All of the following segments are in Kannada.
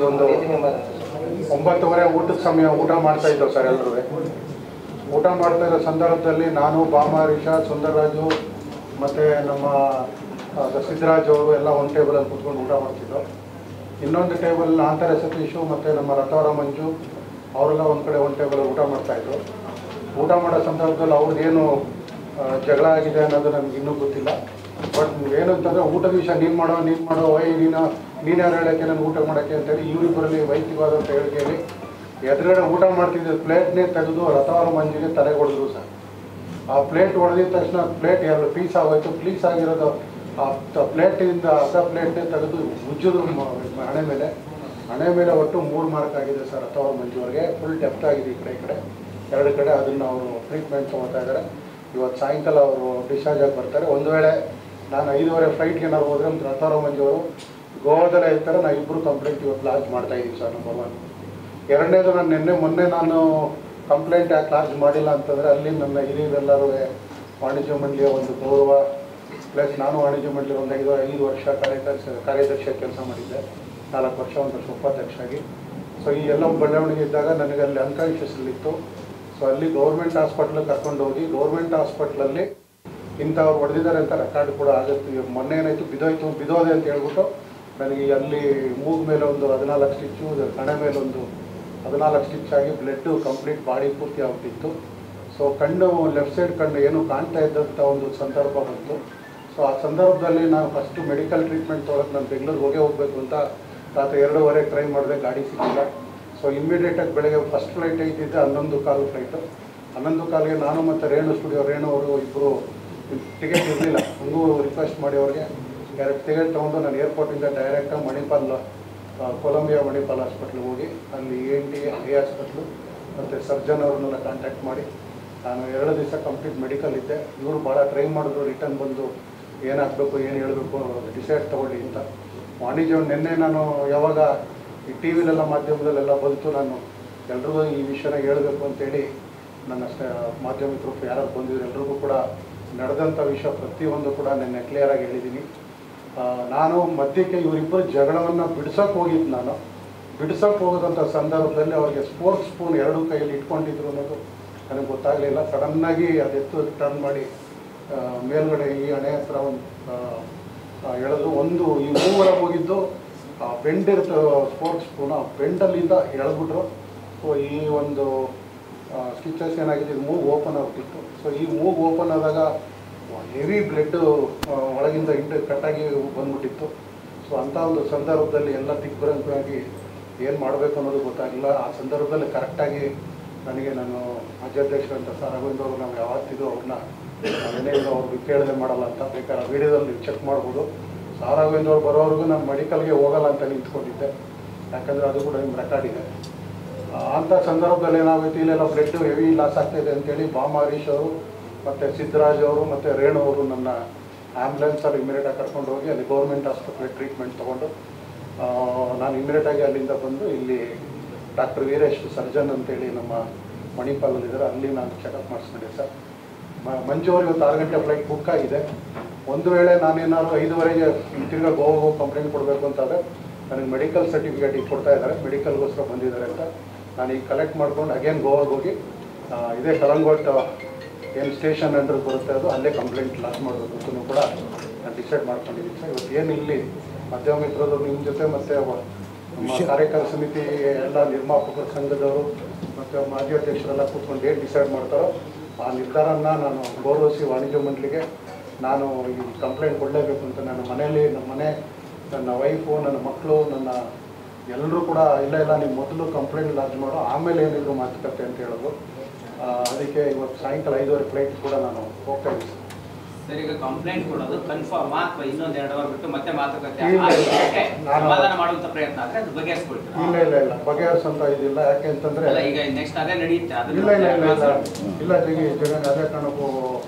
ಒಂದು 9:30 ಊಟದ ಸಮಯ ಊಟ ಮಾಡ್ತಾ ಇದ್ದವು ಸರ್. ಎಲ್ಲರೂ ಊಟ ಮಾಡ್ತಾ ಇರೋ ಸಂದರ್ಭದಲ್ಲಿ ನಾನು, ಬಾಮಾರೀಶ, ಸುಂದರರಾಜು ಮತ್ತು ನಮ್ಮ ಸಿದ್ದರಾಜ್ ಅವರು ಎಲ್ಲ ಒಂದು ಟೇಬಲಲ್ಲಿ ಕೂತ್ಕೊಂಡು ಊಟ ಮಾಡ್ತಿದ್ದೋ. ಇನ್ನೊಂದು ಟೇಬಲ್ ಆಂತರ ಸತೀಶು ಮತ್ತು ನಮ್ಮ ರಥವರ ಮಂಜು ಅವರೆಲ್ಲ ಒಂದು ಕಡೆ ಒಂದು ಟೇಬಲ್ ಊಟ ಮಾಡ್ತಾಯಿದ್ರು. ಊಟ ಮಾಡೋ ಸಂದರ್ಭದಲ್ಲಿ ಅವ್ರದ್ದೇನು ಜಗಳ ಆಗಿದೆ ಅನ್ನೋದು ನನಗೆ ಇನ್ನೂ ಗೊತ್ತಿಲ್ಲ. ಬಟ್ ಏನಂತಂದರೆ ಊಟದ ವಿಷಯ ನೀನು ಮಾಡೋ ನೀನು ಯಾರು ಹೇಳೋಕ್ಕೆ ನಾನು ಊಟ ಮಾಡೋಕ್ಕೆ ಅಂತೇಳಿ ಇವರಿಬ್ಬರಲ್ಲಿ ವೈಯಕ್ತಿಕವಾದಂಥ ಹೇಳಿಕೆಯಲ್ಲಿ ಎದುರುಗಡೆ ಊಟ ಮಾಡ್ತಿದ್ದ ಪ್ಲೇಟ್ನೇ ತೆಗೆದು ರಥವರ ಮಂಜಿಗೆ ತಲೆ ಹೊಡೆದ್ರು ಸರ್. ಆ ಪ್ಲೇಟ್ ಹೊಡೆದಿದ ತಕ್ಷಣ ಪ್ಲೇಟ್ 2 ಪೀಸ್ ಆಗೋಯ್ತು. ಪೀಸ್ ಆಗಿರೋದು ಆ ಪ್ಲೇಟಿಂದ ಅರ್ಧ ಪ್ಲೇಟ್ನೇ ತೆಗೆದು ಉಜ್ಜಿದ್ರು ಹಣೆ ಮೇಲೆ ಒಟ್ಟು 3 ಮಾರ್ಕ್ ಆಗಿದೆ ಸರ್. ರಥವರ ಮಂಜುವರೆಗೆ ಫುಲ್ ಡೆಪ್ತ್ ಆಗಿದೆ ಈ ಕಡೆ 2 ಕಡೆ. ಅದನ್ನು ಅವರು ಟ್ರೀಟ್ಮೆಂಟ್ ತೊಗೊಳ್ತಾ ಇದ್ದಾರೆ. ಇವತ್ತು ಸಾಯಂಕಾಲ ಅವರು ಡಿಸ್ಚಾರ್ಜ್ ಆಗಿ ಬರ್ತಾರೆ. ಒಂದು ವೇಳೆ ನಾನು 5:30 ಫ್ಲೈಟ್ಗೆ ನಾವು ಹೋದರೆ ರಥವರ ಮಂಜು ಅವರು ಗೋವಾದಲ್ಲೇ ಇರ್ತಾರೆ. ನಾವು ಇಬ್ಬರು ಕಂಪ್ಲೇಂಟ್ ಇವತ್ತು ಲಾಂಚ್ ಮಾಡ್ತಾಯಿದ್ದೀವಿ ಸರ್. ನಂಬರ್ 1. ಎರಡನೇದು ನಾನು ಮೊನ್ನೆ ನಾನು ಕಂಪ್ಲೇಂಟ್ ಯಾಕೆ ಲಾಂಚ್ ಮಾಡಿಲ್ಲ ಅಂತಂದರೆ ಅಲ್ಲಿ ನನ್ನ ಹಿರಿಯರೆಲ್ಲರೂ ವಾಣಿಜ್ಯ ಮಂಡಳಿಯ ಒಂದು ಗೌರವ ಪ್ಲಸ್ ನಾನು ವಾಣಿಜ್ಯ ಮಂಡಳಿ ಒಂದು 5 ವರ್ಷ ಕಾರ್ಯದರ್ಶಿಯಾಗಿ ಕೆಲಸ ಮಾಡಿದ್ದೆ. 4 ವರ್ಷ 1 ವರ್ಷ ಉಪಾಧ್ಯಕ್ಷ ಆಗಿ. ಸೊ ಈ ಎಲ್ಲ ಬೆಳವಣಿಗೆ ಇದ್ದಾಗ ನನಗೆ ಅಲ್ಲಿ ಅನ್ಕಾನ್ಷಿಯಸ್ಸಲ್ಲಿತ್ತು. ಸೊ ಅಲ್ಲಿ ಗೌರ್ಮೆಂಟ್ ಹಾಸ್ಪಿಟ್ಲಿಗೆ ಕರ್ಕೊಂಡು ಹೋಗಿ ಗೌರ್ಮೆಂಟ್ ಹಾಸ್ಪಿಟ್ಲಲ್ಲಿ ಇಂಥವ್ರು ಹೊಡೆದಿದ್ದಾರೆ ಅಂತ ರೆಕಾರ್ಡ್ ಕೂಡ ಆಗುತ್ತೆ. ಮೊನ್ನೆ ಏನಾಯಿತು ಬಿದೋದೆ ಅಂತ ಹೇಳ್ಬಿಟ್ಟು ನನಗೆ ಅಲ್ಲಿ ಮೂಗು ಮೇಲೆ ಒಂದು 14 ಸ್ಟಿಚ್ಚು, ಹಣೆ ಮೇಲೆ ಒಂದು 14 ಸ್ಟಿಚ್ ಆಗಿ ಬ್ಲಡ್ಡು ಕಂಪ್ಲೀಟ್ ಬಾಡಿ ಪೂರ್ತಿ ಆಗ್ಬಿಟ್ಟಿತ್ತು. ಸೊ ಕಣ್ಣು ಲೆಫ್ಟ್ ಸೈಡ್ ಕಣ್ಣು ಏನು ಕಾಣ್ತಾ ಇದ್ದಂಥ ಒಂದು ಸಂದರ್ಭ ಬಂತು. ಸೊ ಆ ಸಂದರ್ಭದಲ್ಲಿ ನಾನು ಫಸ್ಟು ಮೆಡಿಕಲ್ ಟ್ರೀಟ್ಮೆಂಟ್ ತೊಗೊಳಕ್ಕೆ ನಾನು ಬೆಂಗಳೂರಿಗೆ ಹೋಗಬೇಕು ಅಂತ ರಾತ್ರಿ 2:15 ಟ್ರೈ ಮಾಡಿದೆ, ಗಾಡಿ ಸಿಕ್ಕಿಲ್ಲ. ಸೊ ಇಮ್ಮಿಡಿಯೇಟಾಗಿ ಬೆಳಗ್ಗೆ ಫಸ್ಟ್ ಫ್ಲೈಟ್ ಇದ್ದಿದ್ದೆ 11:15 ಫ್ಲೈಟು. 11:15ಗೆ ನಾನು ಮತ್ತು ರೇಣು ಅವರು ಇಬ್ಬರು ಟಿಕೆಟ್ ಇರಲಿಲ್ಲ. ಹಂಗೂ ರಿಕ್ವೆಸ್ಟ್ ಮಾಡಿ ಅವ್ರಿಗೆ 2 ಟಿಕೆಟ್ ತೊಗೊಂಡು ನಾನು ಏರ್ಪೋರ್ಟಿಂದ ಡೈರೆಕ್ಟಾಗಿ ಕೊಲಂಬಿಯಾ ಮಣಿಪಾಲ್ ಹಾಸ್ಪಿಟ್ಲಿಗೆ ಹೋಗಿ ಅಲ್ಲಿ ENT ಐ ಹಾಸ್ಪಿಟ್ಲು ಮತ್ತು ಸರ್ಜನ್ ಅವ್ರನ್ನೆಲ್ಲ ಕಾಂಟ್ಯಾಕ್ಟ್ ಮಾಡಿ ನಾನು 2 ದಿವಸ ಕಂಪ್ಲೀಟ್ ಮೆಡಿಕಲ್ ಇದ್ದೆ. ಇವರು ಭಾಳ ಟ್ರೈ ಮಾಡಿದ್ರು ರಿಟರ್ನ್ ಬಂದು ಏನಾಗಬೇಕು ಏನು ಹೇಳಬೇಕು ಡಿಸೈಡ್ ತೊಗೊಳ್ಳಿ ಅಂತ. ವಾಣಿಜ್ಯ ನಿನ್ನೆ ನಾನು ಯಾವಾಗ ಈ ಟಿ ವಿಲೆಲ್ಲ ಮಾಧ್ಯಮದಲ್ಲೆಲ್ಲ ಬಂತು ನಾನು ಎಲ್ರಿಗೂ ಈ ವಿಷಯನ ಹೇಳಬೇಕು ಅಂತೇಳಿ ನನ್ನ ಮಾಧ್ಯಮಿಕರು ಯಾರು ಬಂದಿದ್ರು ಎಲ್ರಿಗೂ ಕೂಡ ನಡೆದಂಥ ವಿಷಯ ಪ್ರತಿಯೊಂದು ಕೂಡ ನಿನ್ನೆ ಕ್ಲಿಯರಾಗಿ ಹೇಳಿದ್ದೀನಿ. ನಾನು ಮಧ್ಯಕ್ಕೆ ಇವರಿಬ್ಬರು ಜಗಳವನ್ನು ಬಿಡಿಸೋಕೆ ಹೋಗಿದ್ದು. ನಾನು ಬಿಡಿಸೋಕೆ ಹೋಗೋದಂಥ ಸಂದರ್ಭದಲ್ಲಿ ಅವರಿಗೆ ಸ್ಪೋರ್ಟ್ಸ್ ಸ್ಪೂನ್ 2 ಕೈಯಲ್ಲಿ ಇಟ್ಕೊಂಡಿದ್ರು ಅನ್ನೋದು ನನಗೆ ಗೊತ್ತಾಗಲಿಲ್ಲ. ಸಡನ್ನಾಗಿ ಅದೆತ್ತು ಟರ್ನ್ ಮಾಡಿ ಮೇಲ್ಗಡೆ ಈ ಹಣೆ ಹತ್ರ ಒಂದು ಎಳೆದು ಒಂದು ಈ ಮೂವರ ಹೋಗಿದ್ದು ಬೆಂಡ್ ಇರುತ್ತೆ ಸ್ಪೋರ್ಟ್ಸ್ ಸ್ಪೂನ್, ಆ ಬೆಂಡಲ್ಲಿಂದ ಎಳೆದ್ಬಿಟ್ರು. ಸೊ ಈ ಒಂದು ಸ್ಟಿಚಸ್ ಏನಾಗಿದೆ ಇದು ಮೂಗು ಓಪನ್ ಆಗ್ಬಿಟ್ಟಿತ್ತು. ಸೊ ಈ ಮೂಗು ಓಪನ್ ಆದಾಗ ಹೆವಿ ಬ್ಲಡ್ಡು ಒಳಗಿಂದ ಕಟ್ಟಾಗಿ ಬಂದ್ಬಿಟ್ಟಿತ್ತು. ಸೊ ಅಂಥ ಒಂದು ಸಂದರ್ಭದಲ್ಲಿ ಎಲ್ಲ ದಿಗ್ಭ್ರಾಂತವಾಗಿ ಏನು ಮಾಡಬೇಕು ಅನ್ನೋದು ಗೊತ್ತಾಗಿಲ್ಲ. ಆ ಸಂದರ್ಭದಲ್ಲಿ ಕರೆಕ್ಟಾಗಿ ನನಗೆ ನಾನು ರಾಜ್ಯಾಧ್ಯಕ್ಷರಂತ ಸರ್ ರಾಘವೇಂದ್ರ ಅವರು ನಾವು ಯಾವತ್ತಿದ್ರು ಅವ್ರನ್ನ ಏನೇನು ಅವ್ರಿಗೆ ಕೇಳದೆ ಮಾಡಲ್ಲ ಅಂತ ಬೇಕಾದ್ರೆ ವೀಡಿಯೋದಲ್ಲಿ ಚೆಕ್ ಮಾಡ್ಬೋದು. ಸರ್ ರಾಘವೇಂದ್ರ ಅವ್ರು ಬರೋವರೆಗೂ ನಾನು ಮೆಡಿಕಲ್ಗೆ ಹೋಗಲ್ಲ ಅಂತ ನಿಂತ್ಕೊಂಡಿದ್ದೆ, ಯಾಕಂದರೆ ಅದು ಕೂಡ ನಿಮ್ಮ ರೆಕಾರ್ಡ್ ಇದೆ. ಅಂಥ ಸಂದರ್ಭದಲ್ಲಿ ಏನಾಗುತ್ತೆ ಇಲ್ಲೆಲ್ಲ ಬ್ಲಡ್ ಹೆವಿ ಲಾಸ್ ಆಗ್ತಾಯಿದೆ ಅಂತೇಳಿ ಬಾಮಾರೀಶ್ ಅವರು ಮತ್ತು ಸಿದ್ದರಾಜ್ ಅವರು ಮತ್ತು ರೇಣು ಅವರು ನನ್ನ ಆ್ಯಂಬುಲೆನ್ಸಲ್ಲಿ ಇಮಿಡಿಯೇಟಾಗಿ ಕರ್ಕೊಂಡು ಹೋಗಿ ಅಲ್ಲಿ ಗೌರ್ಮೆಂಟ್ ಆಸ್ಪತ್ರೆಗೆ ಟ್ರೀಟ್ಮೆಂಟ್ ತೊಗೊಂಡು ನಾನು ಇಮಿಡಿಯೇಟಾಗಿ ಅಲ್ಲಿಂದ ಬಂದು ಇಲ್ಲಿ ಡಾಕ್ಟರ್ ವೀರೇಶ್ ಸರ್ಜನ್ ಅಂತೇಳಿ ನಮ್ಮ ಮಣಿಪಾಲಲ್ಲಿದ್ದಾರೆ, ಅಲ್ಲಿ ನಾನು ಚೆಕಪ್ ಮಾಡಿಸ್ಕೊಂಡೆ ಸರ್. ಮಂಜು ಅವ್ರು ಇವತ್ತು 6 ಗಂಟೆ ಫ್ಲೈಟ್ ಬುಕ್ ಆಗಿದೆ. ಒಂದು ವೇಳೆ ನಾನೇನಾದ್ರು 5:15ಗೆ ತಿರ್ಗಾ ಗೋವಾಗೆ ಹೋಗಿ ಕಂಪ್ಲೇಂಟ್ ಕೊಡಬೇಕು ಅಂತಾದರೆ ನನಗೆ ಮೆಡಿಕಲ್ ಸರ್ಟಿಫಿಕೇಟ್ ಈಗ ಕೊಡ್ತಾ ಇದ್ದಾರೆ, ಮೆಡಿಕಲ್ಗೋಸ್ಕರ ಬಂದಿದ್ದಾರೆ ಅಂತ ನಾನು ಈಗ ಕಲೆಕ್ಟ್ ಮಾಡ್ಕೊಂಡು ಅಗೇನ್ ಗೋವಾಗೆ ಹೋಗಿ ಇದೇ ಕಲಂಗೋಟ್ ಏನು ಸ್ಟೇಷನ್ ಅಂಡ್ರ್ ಬರುತ್ತೆ ಅದು ಅಲ್ಲೇ ಕಂಪ್ಲೇಂಟ್ ಲಾಂಚ್ ಮಾಡಬೇಕು ಅಂತಲೂ ಕೂಡ ನಾನು ಡಿಸೈಡ್ ಮಾಡ್ಕೊಂಡಿದ್ದೀನಿ ಸರ್. ಇವತ್ತು ಏನು ಇಲ್ಲಿ ಮಧ್ಯಮ ಮಿತ್ರರು ನಿಮ್ಮ ಜೊತೆ ಮತ್ತು ನಮ್ಮ ಕಾರ್ಯಕಾರಿ ಸಮಿತಿ ಎಲ್ಲ ನಿರ್ಮಾಪಕರ ಸಂಘದವರು ಮತ್ತು ಮಾಜಿ ಅಧ್ಯಕ್ಷರೆಲ್ಲ ಕೂತ್ಕೊಂಡು ಏನು ಡಿಸೈಡ್ ಮಾಡ್ತಾರೋ ಆ ನಿರ್ಧಾರನ ನಾನು ಗೌರವಿಸಿ ವಾಣಿಜ್ಯ ಮಂಡಳಿಗೆ ನಾನು ಈ ಕಂಪ್ಲೇಂಟ್ ಕೊಡಲೇಬೇಕು ಅಂತ ನನ್ನ ಮನೆಯಲ್ಲಿ ನನ್ನ ವೈಫು ನನ್ನ ಮಕ್ಕಳು ನನ್ನ ಎಲ್ಲರೂ ಕೂಡ ಇಲ್ಲ ನೀವು ಮೊದಲು ಕಂಪ್ಲೇಂಟ್ ಲಾಂಚ್ ಮಾಡೋ ಆಮೇಲೆ ಏನಿದ್ರು ಮಾತುಕತೆ ಅಂತ ಹೇಳೋದು. ಅದಕ್ಕೆ ಇವತ್ತು ಸಾಯಂಕಾಲ 5:15 ಫ್ಲೈಟ್ ಕೂಡ ನಾನು ಹೋಗ್ತಾ ಇದ್ದೀನಿ ಸರ್. ಈಗ ಕಂಪ್ಲೇಂಟ್ ಕೊಡೋದು ಕನ್ಫರ್ಮ್ ಅಥವಾ ಇನ್ನೊಂದು 2 ಅವರ್ ಬಿಟ್ಟು ಮತ್ತೆ ಮಾತುಕತೆ ಸಮಾಧಾನ ಮಾಡುವಂತ ಪ್ರಯತ್ನ ಆದರೆ ಅದು ಬಗೆಹರಿಸ್ಕೊಳ್ತೀವಿ? ಇಲ್ಲ ಬಗೆಹರಿಸಂತ ಇದಿಲ್ಲ. ಯಾಕೆ ಅಂತಂದರೆ ಈಗ ನೆಕ್ಸ್ಟ್ ಅದೇ ನಡೆಯುತ್ತೆ. ಇಲ್ಲ ಜನ ಅದೇ ಕಾರಣಕ್ಕೂ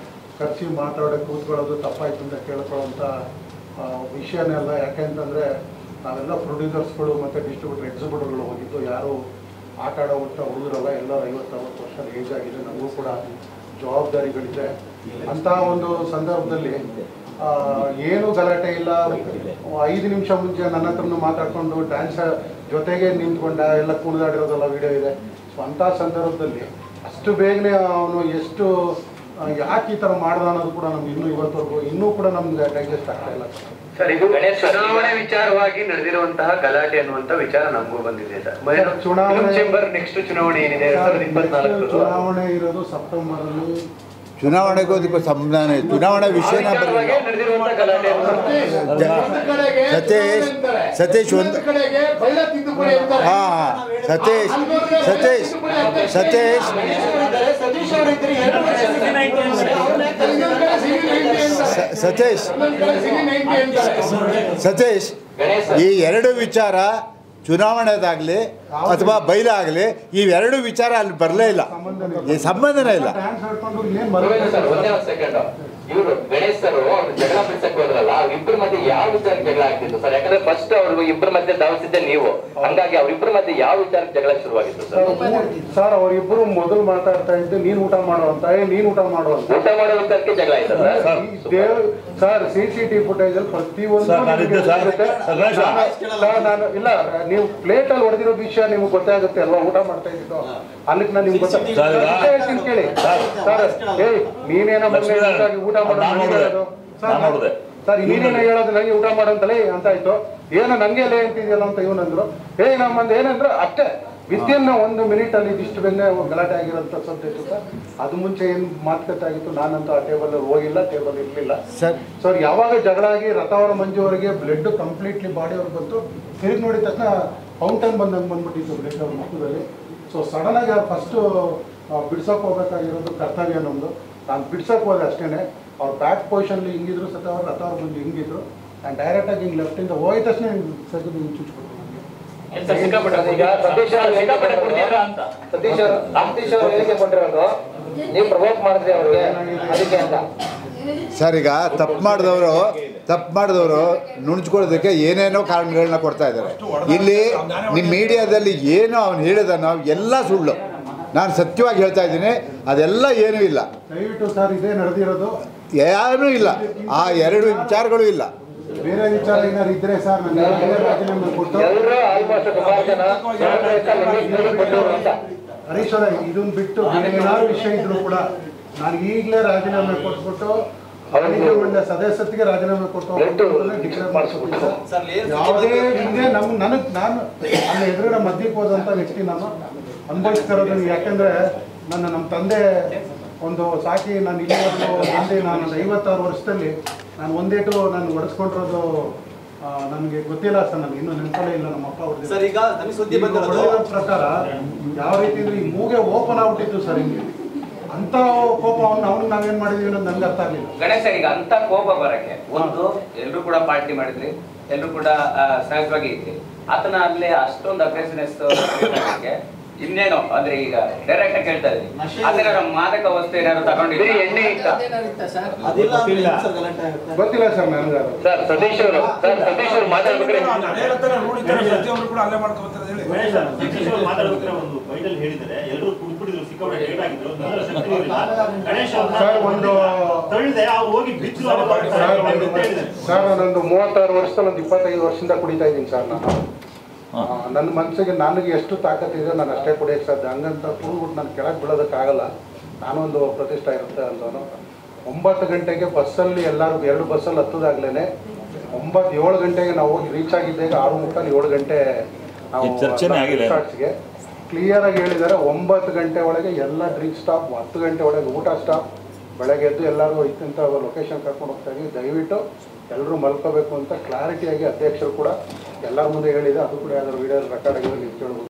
ಕರ್ಸಿ ಮಾತಾಡೋಕ್ಕೆ ಕೂತ್ಕೊಳ್ಳೋದು ತಪ್ಪಾಯ್ತು ಅಂತ ಕೇಳ್ಕೊಳ್ಳೋಂಥ ವಿಷಯನೇ ಅಲ್ಲ. ಯಾಕೆ ಅಂತಂದರೆ ನಾವೆಲ್ಲ ಪ್ರೊಡ್ಯೂಸರ್ಸ್ಗಳು ಮತ್ತು ಡಿಸ್ಟ್ರಿಬ್ಯೂಟರ್ ಎಕ್ಸಿಬಿಟರ್ಗಳು ಹೋಗಿದ್ದು, ಯಾರು ಆಟ ಆಡೋವಂಥ ಹುಡುಗರಲ್ಲ, ಎಲ್ಲರೂ 50-60 ವರ್ಷ ಏಜ್ ಆಗಿದೆ, ನಮಗೂ ಕೂಡ ಜವಾಬ್ದಾರಿಗಳಿದೆ. ಅಂಥ ಒಂದು ಸಂದರ್ಭದಲ್ಲಿ ಏನು ಗಲಾಟೆ ಇಲ್ಲ. 5 ನಿಮಿಷ ಮುಂಚೆ ನನ್ನ ಹತ್ರನೂ ಮಾತಾಡ್ಕೊಂಡು ಡ್ಯಾನ್ಸ್ ಜೊತೆಗೆ ನಿಂತ್ಕೊಂಡ ಎಲ್ಲ ಕುಣಿದಾಡಿರೋದೆಲ್ಲ ವಿಡಿಯೋ ಇದೆ. ಸೊ ಅಂಥ ಸಂದರ್ಭದಲ್ಲಿ ಅಷ್ಟು ಬೇಗನೆ ಅವನು ಎಷ್ಟು ಯಾಕೆ ಈ ಥರ ಮಾಡ್ದ ಅನ್ನೋದು ಕೂಡ ನಮ್ಗೆ ಇವತ್ತವರೆಗೂ ಇನ್ನೂ ಕೂಡ ನಮ್ಗೆ ಡೈಜೆಸ್ಟ್ ಆಗ್ತಾ ಇಲ್ಲ ಸರ್. ಇದು ಚುನಾವಣೆ ವಿಚಾರವಾಗಿ ನಡೆದಿರುವಂತಹ ಗಲಾಟೆ ಅನ್ನುವಂತ ವಿಚಾರ ನಮಗೂ ಬಂದಿದೆ ಸರ್. ಚುನಾವಣೆ ಚೇಂಬರ್ ನೆಕ್ಸ್ಟ್ ಚುನಾವಣೆ ಏನಿದೆ 2024 ಚುನಾವಣೆ ಇರೋದು ಸೆಪ್ಟೆಂಬರ್ ಅಲ್ಲಿ. ಚುನಾವಣೆಗೂ ಅದಕ್ಕೂ ಸಂಬಂಧ ಚುನಾವಣಾ ವಿಷಯನ ಸತೀಶ್ ಒಂದು ಸತೀಶ್ ಈ ಎರಡು ವಿಚಾರ ಚುನಾವಣೆದಾಗಲಿ ಅಥವಾ ಬೈಲಾಗಲಿ ಇವೆರಡು ವಿಚಾರ ಅಲ್ಲಿ ಬರಲೇ ಇಲ್ಲ, ಈ ಸಂಬಂಧನೇ ಇಲ್ಲ. ಇವರು ಗಣೇಶ್ ಸರ್ ಅವ್ರು ಜಗಳ ಬಿಡ್ಸಕ್ ಹೋದ್ರಲ್ಲ, ಅವ್ರಿಬ್ಬರ ಮಧ್ಯೆ ಯಾವ ವಿಚಾರಕ್ಕೆ ಜಗಳ ಆಗ್ತಿತ್ತು ಸರ್? ಯಾಕಂದ್ರೆ ಫಸ್ಟ್ ಅವ್ರು ಇಬ್ಬರ ಮಧ್ಯೆ ಧಾವಿಸಿದ್ದೆ ನೀವು, ಹಂಗಾಗಿ ಅವ್ರಿಬ್ಬರ ಮಧ್ಯೆ ಯಾವ ವಿಚಾರಕ್ಕೆ ಜಗಳ ಶುರುವಾಗಿತ್ತು ಸರ್? ಸರ್ ಅವರಿಬ್ಬರು ಮೊದಲು ಮಾತಾಡ್ತಾ ಇದ್ದು ನೀನ್ ಊಟ ಮಾಡುವಂತ ನೀನ್ ಊಟ ಮಾಡುವಂತ ಊಟ ಮಾಡೋ ವಿಚಾರಕ್ಕೆ ಜಗಳ ಆಯ್ತು ಸರ್. CCTV ಫುಟೇಜ್ ಅಲ್ಲಿ ಪ್ರತಿಯೊಂದು ನಾನು ಇಲ್ಲ, ನೀವು ಪ್ಲೇಟ್ ಅಲ್ಲಿ ಹೊಡೆದಿರೋ ವಿಷಯ ನಿಮ್ಗೆ ಗೊತ್ತಾಗುತ್ತೆ ಅಲ್ವಾ? ಊಟ ಮಾಡ್ತಾ ಇದ್ದು ಅಲ್ಲಿಗೆ ನಾನು ನಿಮ್ಗೆ ಗೊತ್ತಾಗ್ತೀನಿ ಕೇಳಿ ಸರ್. ನೀನೇನ ಊಟ ಮಾಡೋದು ಸರ್, ನೀನೇನ ಹೇಳೋದು ನಂಗೆ ಊಟ ಮಾಡೋಂತಲೇ ಅಂತ ಆಯ್ತು. ಏನೋ ನಂಗೆ ಲೇ ಅಂತಿದೆಯಲ್ಲ ಅಂತ ಇವನಂದ್ರು. ನಮ್ಮಂದು ಏನಂದ್ರು ಅಷ್ಟೇ ವಿತಿನ್ 1 ಮಿನಿಟ್ ಅಲ್ಲಿ ಇದಿಷ್ಟು ಬೇಗನೆ ಗಲಾಟೆ ಆಗಿರೋಂಥ ಸಬ್ಜೆಕ್ಟ್ ಸರ್. ಅದು ಮುಂಚೆ ಏನು ಮಾತುಕತೆ ಆಗಿತ್ತು, ನಾನಂತೂ ಆ ಟೇಬಲ್ ಹೋಗಿಲ್ಲ, ಟೇಬಲ್ ಇರಲಿಲ್ಲ ಸರ್. ಯಾವಾಗ ಜಗಳ ಆಗಿ ರಥವರ ಮಂಜು ಅವರಿಗೆ ಬ್ಲಡ್ ಕಂಪ್ಲೀಟ್ಲಿ ಬಾಡಿ ಅವ್ರಿಗೆ ಬಂತು, ತಿರುಗಿ ನೋಡಿದ ತಕ್ಷಣ ಫೌಂಟೈನ್ ಬಂದ್ಬಿಟ್ಟಿತ್ತು ಬ್ಲಡ್ ಅವ್ರ ಮುಖದಲ್ಲಿ. ಸೊ ಸಡನ್ ಆಗಿ ಫಸ್ಟು ಬಿಡ್ಸೋಕೆ ಹೋಗ್ಬೇಕಾಗಿರೋದು ಕರ್ತವ್ಯ ನಮ್ಮದು. ನಾನು ಬಿಡ್ಸೋಕೆ ಹೋದೆ ಅಷ್ಟೇ. ಅವ್ರ ಬ್ಯಾಕ್ ಪೊಸಿಷನ್ಲಿ ಹಿಂಗಿದ್ರು ಸತ ಅವ್ರು ರಥವ್ರ ಬಂದು ಹಿಂಗಿದ್ರು. ನಾನು ಡೈರೆಕ್ಟಾಗಿ ಹಿಂಗೆ ಲೆಫ್ಟಿಂದ ಹೋಗಿದ ತಕ್ಷಣ ಸಗದು ಹಿಂಗೆ ಚುಚ್ಕೊಡ್ತೀನಿ. ಸತೀಶ್ ಅವರು ಹೇಳಿಕೆ ಕೊಟ್ಟಿರೋದು ನೀವು ಪ್ರವೋಕ್ ಮಾಡಿದ್ರಿ ಅವ್ರಿಗೆ ಅದಕ್ಕೆ ಅಂತ ಸರ್. ಈಗ ತಪ್ಪು ಮಾಡಿದವರು ನುಣುಚ್ಕೊಳ್ಳೋದಕ್ಕೆ ಏನೇನೋ ಕಾರಣಗಳನ್ನ ಕೊಡ್ತಾ ಇದ್ದಾರೆ. ಇಲ್ಲಿ ನಿಮ್ಮ ಮೀಡಿಯಾದಲ್ಲಿ ಏನು ಅವನು ಹೇಳಿದನೋ ಎಲ್ಲ ಸುಳ್ಳು. ನಾನು ಸತ್ಯವಾಗಿ ಹೇಳ್ತಾ ಇದ್ದೀನಿ, ಅದೆಲ್ಲ ಏನೂ ಇಲ್ಲ. ದಯವಿಟ್ಟು ಸರ್ ಇದೇ ನಡೆದಿರೋದು, ಏನೂ ಇಲ್ಲ, ಆ ಎರಡು ವಿಚಾರಗಳು ಇಲ್ಲ. ಬೇರೆ ವಿಚಾರ ಏನಾದ್ರು ಇದ್ರೆ ಸರ್ ನನಗೆ ರಾಜೀನಾಮೆ ಕೊಟ್ಟು ಹರೀಶ್ ಅವರ ಇದನ್ನ ಬಿಟ್ಟು ಏನಾದ್ರು ವಿಷಯ ಇದ್ರು ಕೂಡ ನಾನು ಈಗಲೇ ರಾಜೀನಾಮೆ ಕೊಟ್ಬಿಟ್ಟು ಮಂಡಲ ಸದಸ್ಯತ್ಗೆ ರಾಜೀನಾಮೆ ಕೊಟ್ಟು ಡಿಕ್ಲೇರ್ ಮಾಡಿಸ್ಬಿಟ್ಟು ಯಾವುದೇ ಹಿಂದೆ ನಾನು ಅಲ್ಲಿ ಎದುರುಗಡೆ ಮಧ್ಯಕ್ಕೆ ಹೋದಂಥ ವ್ಯಕ್ತಿ ನಾನು ಅನುಭವಿಸ್ತಿರೋದು. ಯಾಕೆಂದರೆ ನಮ್ಮ ತಂದೆ ಒಂದು ಸಾಕಿ ನಾನು ಇಲ್ಲಿವರೆಗೂ ತಂದೆ ನಾನು 56 ವರ್ಷದಲ್ಲಿ ನಾನು ಒಂದೇಟು ನಾನು ಹೊಡೆಸ್ಕೊಂಡಿರೋದು ನನಗೆ ಗೊತ್ತಿಲ್ಲ ಸರ್. ನನಗೆ ಇನ್ನೂ ನೆನಪಲ್ಲೇ ಇಲ್ಲ. ನಮ್ಮ ಅಪ್ಪ ಹೊಡೆದಿರೋ ಪ್ರಕಾರ ಯಾವ ರೀತಿ ಅಂದರೆ ಈ ಮೂಗೆ ಓಪನ್ ಆಗ್ಬಿಟ್ಟಿತ್ತು ಸರ್. ಹಿಂಗೆ ಅಂತ ಕೋಪವನ್ನು ಅವ್ನು ನಾವೇನ್ ಮಾಡಿದೀವಿ ಅನ್ನೋದು ನನಗೆ ಅರ್ಥ ಆಗಲಿಲ್ಲ. ಗಣೇಶ್ ಈಗ ಅಂತ ಕೋಪ ಬರಕ್ಕೆ ಒಂದು ಎಲ್ಲರೂ ಕೂಡ ಪಾರ್ಟಿ ಮಾಡಿದ್ರಿ, ಎಲ್ಲರೂ ಕೂಡ ಸಹಜವಾಗಿ ಇದ್ರಿ. ಆತನ ಅಲ್ಲಿ ಅಷ್ಟೊಂದು ಅಗ್ರೆಸಿವ್ನೆಸ್ ಇನ್ನೇನೋ ಅಂದ್ರೆ ಈಗ ಡೈರೆಕ್ಟ್ ಆಗಿ ಕೇಳ್ತಾ ಇದ್ರಿ, ಅದ್ರ ಮಾದಕ ವಸ್ತು ಏನಾದ್ರು ತಗೊಂಡಿದ್ರಿ, ಎಣ್ಣೆ ಇತ್ತ ಗೊತ್ತಿಲ್ಲ ಸರ್ ನನಗೆ. ಸರ್ ಸತೀಶ್ ಅವರು ಮಾತಾಡ್ಬೇಕಾದ್ರೆ ಸರ್ ನಾನೊಂದು 36 ವರ್ಷದಲ್ಲಿ ಒಂದು 25 ವರ್ಷದಿಂದ ಕುಡಿತಾ ಇದ್ದೀನಿ ಸರ್. ನನ್ನ ಮನಸ್ಸಿಗೆ ನನಗೆ ಎಷ್ಟು ತಾಕತ್ತಿದೆ ನಾನು ಅಷ್ಟೇ ಕುಡಿಯೋಕ್ಕೆ ಸಾಧ್ಯ. ಹಂಗಂತ ಕುಡಿದ್ಬಿಟ್ಟು ನಾನು ಕೆಳಗೆ ಬೀಳೋದಕ್ಕಾಗಲ್ಲ. ನಾನೊಂದು ಪ್ರತಿಷ್ಠೆ ಇರುತ್ತೆ ಅಂತವನು. 9 ಗಂಟೆಗೆ ಬಸ್ಸಲ್ಲಿ ಎಲ್ಲರೂ 2 ಬಸ್ಸಲ್ಲಿ ಹತ್ತದಾಗ್ಲೇ 7 ಗಂಟೆಗೆ ನಾವು ಹೋಗಿ ರೀಚ್ ಆಗಿದ್ದಾಗ 6:30 7 ಗಂಟೆ ನಾವು ಸ್ಟಾರ್ಟ್ಸ್ಗೆ ಕ್ಲಿಯರಾಗಿ ಹೇಳಿದ್ದಾರೆ. 9 ಗಂಟೆ ಒಳಗೆ ಎಲ್ಲ ಡ್ರಿಂಕ್ ಸ್ಟಾಪ್, 10 ಗಂಟೆ ಒಳಗೆ ಊಟ ಸ್ಟಾಪ್. ಬೆಳಗ್ಗೆ ಎದ್ದು ಎಲ್ಲರೂ ಇಂಥ ಲೊಕೇಶನ್ ಕರ್ಕೊಂಡು ಹೋಗ್ತಾ ಇದ್ದೀವಿ, ದಯವಿಟ್ಟು ಎಲ್ಲರೂ ಮಲ್ಕೋಬೇಕು ಅಂತ ಕ್ಲಾರಿಟಿಯಾಗಿ ಅಧ್ಯಕ್ಷರು ಕೂಡ ಎಲ್ಲರ ಮುಂದೆ ಹೇಳಿದೆ. ಅದು ಕೂಡ ಯಾವ್ದಾದ್ರು ವಿಡಿಯೋ ರೆಕಾರ್ಡ್ ಆಗಿದೆ, ನೀವು ಕೇಳ್ಬೋದು.